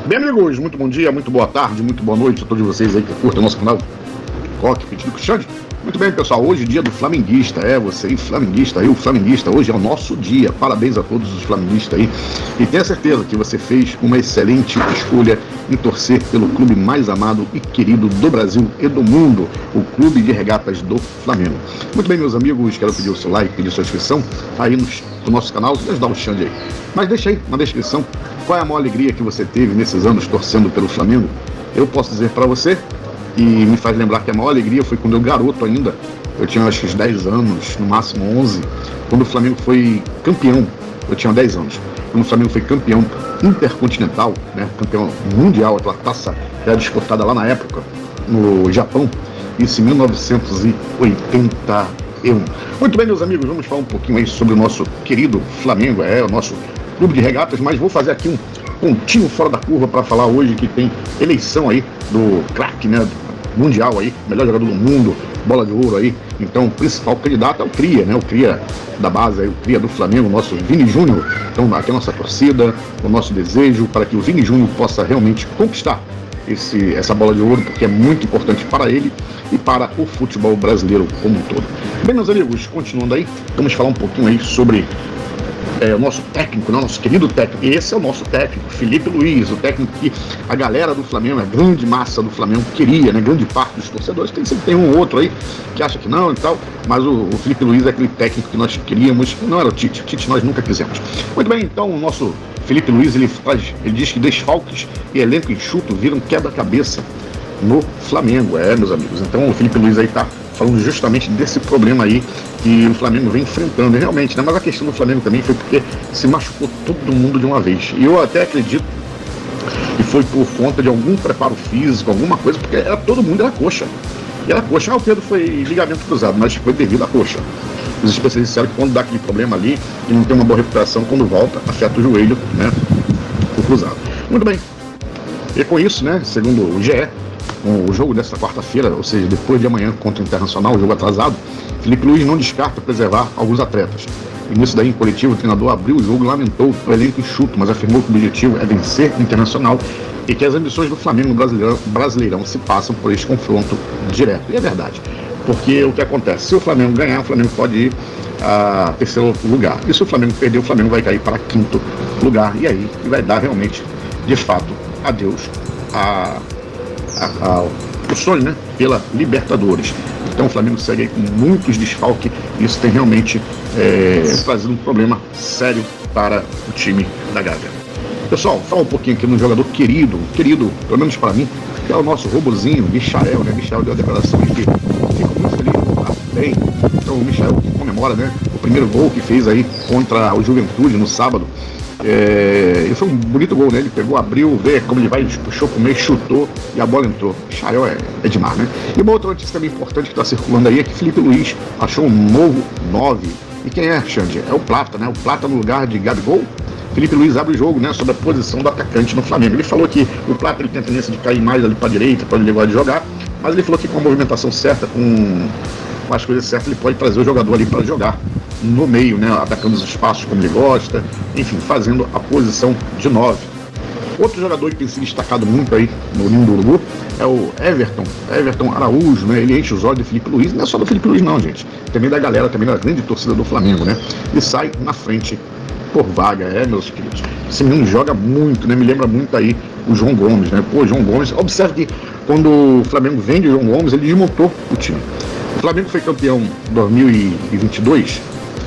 Bem, amigos, muito bom dia, muito boa tarde, muito boa noite a todos vocês aí que curtem o nosso canal Cockpit do Xande. Muito bem, pessoal, hoje é dia do flamenguista, você aí, flamenguista, eu flamenguista, hoje é o nosso dia, parabéns a todos os flamenguistas aí, e tenha certeza que você fez uma excelente escolha em torcer pelo clube mais amado e querido do Brasil e do mundo, o Clube de Regatas do Flamengo. Muito bem, meus amigos, quero pedir o seu like, pedir sua inscrição aí no nosso canal e ajudar o Xande aí. Mas deixa aí na descrição qual é a maior alegria que você teve nesses anos torcendo pelo Flamengo. Eu posso dizer para você, e me faz lembrar que a maior alegria foi quando eu garoto ainda, eu tinha acho que uns 10 anos, no máximo 11, quando o Flamengo foi campeão, eu tinha 10 anos, quando o Flamengo foi campeão intercontinental, né, campeão mundial, aquela taça era disputada lá na época, no Japão, isso em 1981. Muito bem, meus amigos, vamos falar um pouquinho aí sobre o nosso querido Flamengo, o nosso clube de regatas, mas vou fazer aqui um pontinho fora da curva para falar hoje que tem eleição aí do craque, né, mundial aí, melhor jogador do mundo, bola de ouro aí. Então o principal candidato é o Cria, né, o Cria da base aí, o Cria do Flamengo, o nosso Vini Júnior. Então aqui a nossa torcida, o nosso desejo para que o Vini Júnior possa realmente conquistar essa bola de ouro, porque é muito importante para ele e para o futebol brasileiro como um todo. Bem, meus amigos, continuando aí, vamos falar um pouquinho aí sobre o nosso técnico, né, nosso querido técnico. Esse é o nosso técnico, Felipe Luiz, o técnico que a galera do Flamengo, a grande massa do Flamengo queria, né, grande parte dos torcedores, sempre tem um outro aí que acha que não e tal, mas o Felipe Luiz é aquele técnico que nós queríamos, não era o Tite nós nunca quisemos. Muito bem, então o nosso Felipe Luiz, ele diz que desfalques e elenco enxuto viram quebra-cabeça no Flamengo, meus amigos. Então o Felipe Luiz aí tá falando justamente desse problema aí que o Flamengo vem enfrentando, realmente, né? Mas a questão do Flamengo também foi porque se machucou todo mundo de uma vez. E eu até acredito que foi por conta de algum preparo físico, alguma coisa, porque todo mundo era coxa. E era coxa. O Pedro foi ligamento cruzado, mas foi devido à coxa. Os especialistas disseram que quando dá aquele problema ali e não tem uma boa recuperação, quando volta, afeta o joelho, né? O cruzado. Muito bem. E com isso, né? Segundo o GE, o jogo desta quarta-feira, ou seja, depois de amanhã contra o Internacional, o jogo atrasado, Felipe Luiz não descarta preservar alguns atletas. E nisso daí, em coletivo, o treinador abriu o jogo, lamentou o elenco enxuto, mas afirmou que o objetivo é vencer o Internacional e que as ambições do Flamengo no Brasileirão se passam por este confronto direto. E é verdade, porque o que acontece? Se o Flamengo ganhar, o Flamengo pode ir a terceiro lugar. E se o Flamengo perder, o Flamengo vai cair para quinto lugar. E aí vai dar realmente, de fato, adeus o sonho, né, pela Libertadores. Então o Flamengo segue aí com muitos desfalques e isso tem realmente trazido um problema sério para o time da Gávea. Pessoal, fala um pouquinho aqui no jogador querido, pelo menos para mim, que é o nosso robozinho, Michael, né? Michael deu a declaração de que fica muito feliz, tá bem. Então o Michael que comemora, né, o primeiro gol que fez aí contra o Juventude no sábado. E foi um bonito gol, né? Ele pegou, abriu, vê como ele vai, puxou pro meio, chutou e a bola entrou. Michael é demais, né? E uma outra notícia também importante que está circulando aí é que Felipe Luiz achou um novo 9. E quem é, Xande? É o Plata, né? O Plata no lugar de Gabigol. Felipe Luiz abre o jogo, né, sobre a posição do atacante no Flamengo. Ele falou que o Plata ele tem a tendência de cair mais ali para a direita, para ele gosta de jogar, mas ele falou que com a movimentação certa, com as coisas certas, ele pode trazer o jogador ali para jogar no meio, né, atacando os espaços como ele gosta, enfim, fazendo a posição de 9. Outro jogador que tem se destacado muito aí no Ninho do Urubu é o Everton Araújo, né? Ele enche os olhos de Felipe Luiz, não é só do Felipe Luiz não, gente, também da galera, também da grande torcida do Flamengo, né? E sai na frente por vaga, meus queridos. Esse menino joga muito, né? Me lembra muito aí o João Gomes, né? Pô, João Gomes, observe que quando o Flamengo vende o João Gomes, ele desmontou o time. O Flamengo foi campeão em 2022,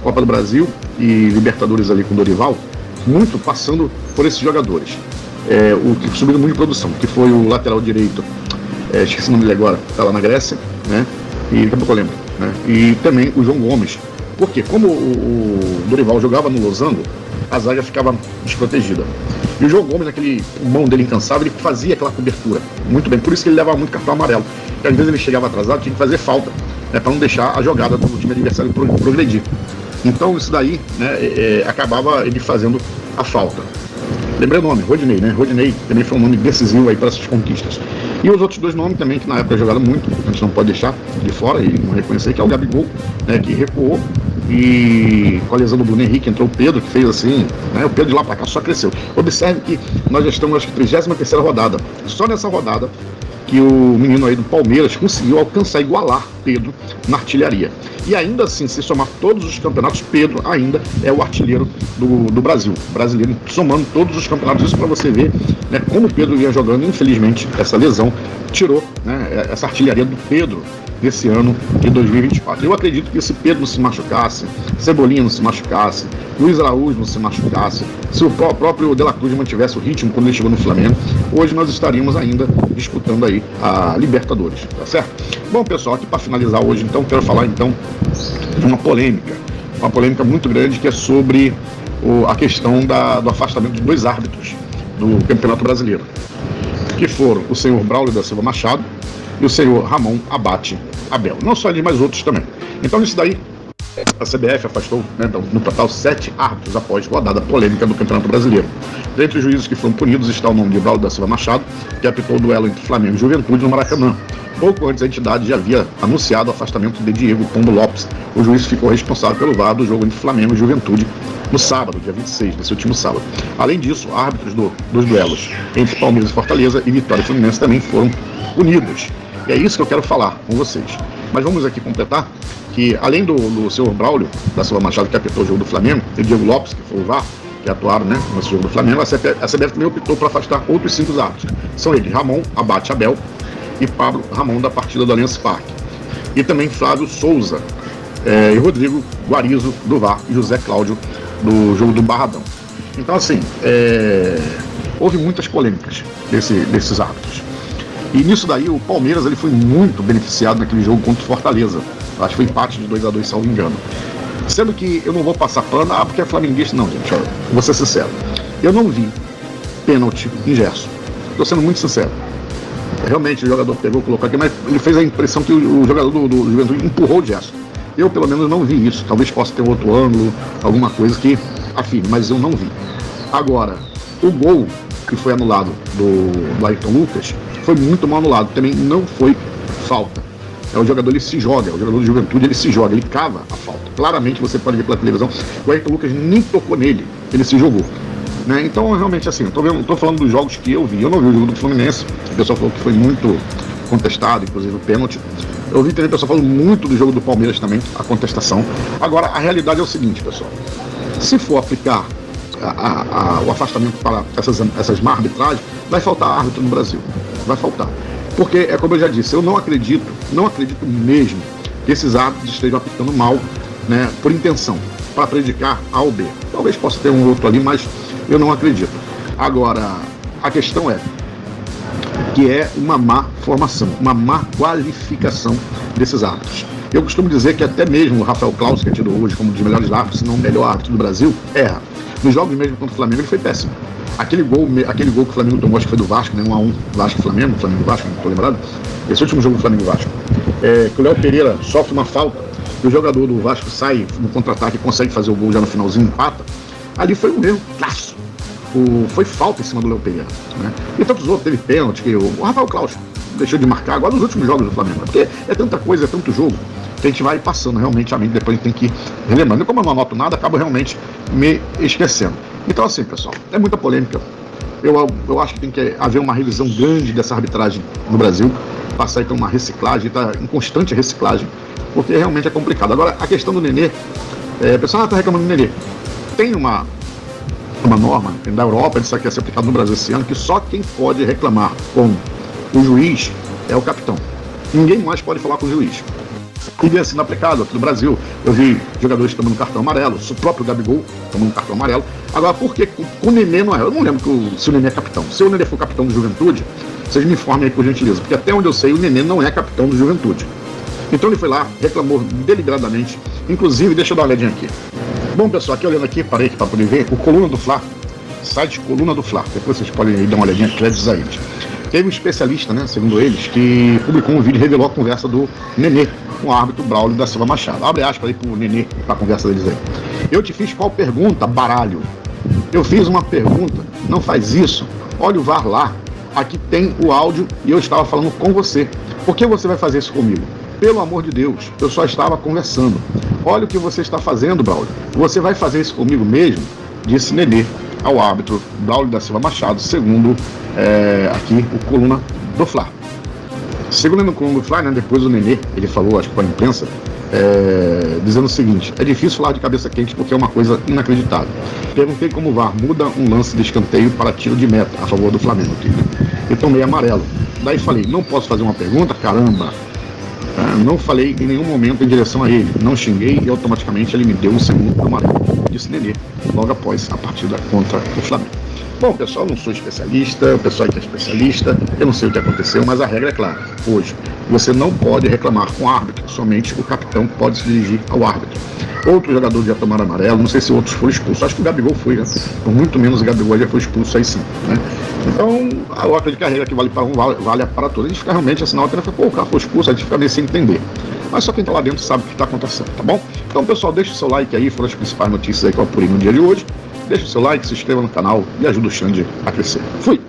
Copa do Brasil e Libertadores ali com o Dorival, muito passando por esses jogadores. O que subiu muito de produção, que foi o lateral direito, esqueci o nome dele agora, tá lá na Grécia, né? E daqui a pouco eu lembro, né? E também o João Gomes. Porque como o Dorival jogava no Losango, a zaga ficava desprotegida. E o João Gomes, naquele pulmão dele incansável, ele fazia aquela cobertura muito bem. Por isso que ele levava muito cartão amarelo. Porque às vezes ele chegava atrasado, tinha que fazer falta, né, para não deixar a jogada do time adversário progredir. Então isso daí, né, acabava ele fazendo a falta. Lembrei o nome, Rodinei, né? Rodinei também foi um nome decisivo aí para essas conquistas. E os outros dois nomes também, que na época jogaram muito, a gente não pode deixar de fora e não reconhecer, que é o Gabigol, né, que recuou e com a lesão do Bruno Henrique entrou o Pedro, que fez assim, né? O Pedro de lá para cá só cresceu. Observe que nós já estamos, acho que, 33ª rodada. Só nessa rodada que o menino aí do Palmeiras conseguiu alcançar, igualar Pedro na artilharia. E ainda assim, se somar todos os campeonatos, Pedro ainda é o artilheiro do Brasil. Brasileiro, somando todos os campeonatos. Isso para você ver, né, como o Pedro vinha jogando. Infelizmente, essa lesão tirou, né, essa artilharia do Pedro desse ano de 2024. Eu acredito que se Pedro não se machucasse, Cebolinha não se machucasse, Luiz Araújo não se machucasse, se o próprio De La Cruz mantivesse o ritmo quando ele chegou no Flamengo, hoje nós estaríamos ainda disputando aí a Libertadores, tá certo? Bom, pessoal, aqui para finalizar hoje, então, quero falar então de uma polêmica muito grande, que é sobre a questão do afastamento de 2 árbitros do Campeonato Brasileiro, que foram o senhor Braulio da Silva Machado e o senhor Ramon Abate Abel. Não só eles, mas outros também. Então, nisso daí, a CBF afastou, né, no total 7 árbitros após rodada polêmica do Campeonato Brasileiro. Dentre os juízes que foram punidos está o nome de Braulio da Silva Machado, que apitou o duelo entre Flamengo e Juventude no Maracanã. Pouco antes, a entidade já havia anunciado o afastamento de Diego Pombo Lopes. O juiz ficou responsável pelo VAR do jogo entre Flamengo e Juventude no sábado, dia 26, nesse último sábado. Além disso, árbitros dos duelos entre Palmeiras e Fortaleza e Vitória e Fluminense também foram punidos. E é isso que eu quero falar com vocês. Mas vamos aqui completar que, além do senhor Braulio da Silva Machado, que apitou o jogo do Flamengo, e Diego Lopes, que foi o VAR, que atuaram, né, nesse jogo do Flamengo, a CBF também optou por afastar outros 5 árbitros. São eles Ramon Abate Abel e Pablo Ramon da partida do Allianz Parque. E também Flávio Souza e Rodrigo Guarizo do VAR e José Cláudio do jogo do Barradão. Então, assim, houve muitas polêmicas desses árbitros. E nisso daí o Palmeiras ele foi muito beneficiado naquele jogo contra o Fortaleza. Acho que foi empate de 2-2, salvo engano. Sendo que eu não vou passar pano, porque é flamenguista. Não, gente, olha, vou ser sincero. Eu não vi pênalti em Gerson. Estou sendo muito sincero. Realmente o jogador pegou, colocou aqui, mas ele fez a impressão que o jogador do Juventude empurrou o Gerson. Eu, pelo menos, não vi isso. Talvez possa ter outro ângulo, alguma coisa que afirme, mas eu não vi. Agora, o gol que foi anulado do Ayrton Lucas foi muito mal anulado. Também não foi falta. O jogador ele se joga, o jogador de Juventude ele se joga, ele cava a falta. Claramente você pode ver pela televisão, o Ayrton Lucas nem tocou nele, ele se jogou. Né? Então, realmente, assim, eu tô falando dos jogos que eu vi. Eu não vi o jogo do Fluminense, o pessoal falou que foi muito contestado, inclusive o pênalti. Eu vi também o pessoal falando muito do jogo do Palmeiras também, a contestação. Agora, a realidade é o seguinte, pessoal. Se for aplicar o afastamento para essas má arbitragens, vai faltar árbitro no Brasil. Vai faltar. Porque, é como eu já disse, eu não acredito mesmo que esses árbitros estejam aplicando mal, né, por intenção, para prejudicar A ou B. Talvez possa ter um outro ali, mas eu não acredito. Agora, a questão é que é uma má formação, uma má qualificação desses árbitros. Eu costumo dizer que até mesmo o Rafael Claus, que é tido hoje como um dos melhores árbitros, se não o melhor árbitro do Brasil, erra. Nos jogos mesmo contra o Flamengo ele foi péssimo. Aquele gol que o Flamengo tomou, acho que foi do Vasco, né? 1-1, Vasco-Flamengo, Flamengo-Vasco, não estou lembrado. Esse último jogo do Flamengo-Vasco. Que o Léo Pereira sofre uma falta, e o jogador do Vasco sai no contra-ataque e consegue fazer o gol já no finalzinho, empata. Ali foi um erro clássico. Foi falta em cima do Léo Pereira. Né? E tantos outros, teve pênalti, que o Rafael Claus deixou de marcar agora nos últimos jogos do Flamengo. Porque é tanta coisa, é tanto jogo, que a gente vai passando realmente a mente, depois a gente tem que relembrando. E como eu não anoto nada, acabo realmente me esquecendo. Então, assim, pessoal, é muita polêmica. Eu acho que tem que haver uma revisão grande dessa arbitragem no Brasil, passar aí por uma reciclagem, está em constante reciclagem, porque realmente é complicado. Agora, a questão do Nenê, o pessoal está reclamando do Nenê. Tem uma norma da Europa, isso aqui vai ser aplicado no Brasil esse ano, que só quem pode reclamar com o juiz é o capitão. Ninguém mais pode falar com o juiz. E vem sendo aplicado aqui no Brasil. Eu vi jogadores tomando cartão amarelo, o próprio Gabigol tomando cartão amarelo. Agora, por que com o Nenê não é? Eu não lembro se o Nenê é capitão. Se o Nenê for capitão do Juventude, vocês me informem aí por gentileza, porque até onde eu sei, o Nenê não é capitão do Juventude. Então ele foi lá, reclamou deliberadamente. Inclusive, deixa eu dar uma olhadinha aqui. Bom, pessoal, aqui olhando aqui, parei aqui para poder ver, o Coluna do Fla, site Coluna do Fla, depois vocês podem dar uma olhadinha, créditos a eles. Teve um especialista, né, segundo eles, que publicou um vídeo e revelou a conversa do Nenê com o árbitro Braulio da Silva Machado. Abre aspas aí pro Nenê, pra conversa deles aí. Eu te fiz qual pergunta, baralho? Eu fiz uma pergunta, não faz isso. Olha o VAR lá, aqui tem o áudio e eu estava falando com você. Por que você vai fazer isso comigo? Pelo amor de Deus, eu só estava conversando. Olha o que você está fazendo, Braulio. Você vai fazer isso comigo mesmo? Disse Nenê ao árbitro Braulio da Silva Machado, segundo aqui o Coluna do Fla. Segundo o Coluna do Fla, né, depois o Nenê, ele falou, acho que para a imprensa, dizendo o seguinte: é difícil falar de cabeça quente porque é uma coisa inacreditável. Perguntei como o VAR muda um lance de escanteio para tiro de meta a favor do Flamengo. Eu tomei amarelo. Daí falei, não posso fazer uma pergunta? Caramba! Não falei em nenhum momento em direção a ele, não xinguei e automaticamente ele me deu um segundo amarelo, disse Nenê, logo após a partida contra o Flamengo. Bom, pessoal, não sou especialista, o pessoal que é especialista, eu não sei o que aconteceu, mas a regra é clara. Hoje, você não pode reclamar com o árbitro, somente o capitão pode se dirigir ao árbitro. Outro jogador já tomaram amarelo, não sei se outros foram expulsos, acho que o Gabigol foi, né? Por muito menos o Gabigol já foi expulso aí sim, né? Então, a ordem de carreira que vale para um, vale para todos. A gente fica realmente assim, na hora que o cara foi expulso, a gente fica meio sem entender. Mas só quem está lá dentro sabe o que está acontecendo, tá bom? Então, pessoal, deixa o seu like aí, foram as principais notícias aí que eu apurei no dia de hoje. Deixa o seu like, se inscreva no canal e ajuda o Xande a crescer. Fui!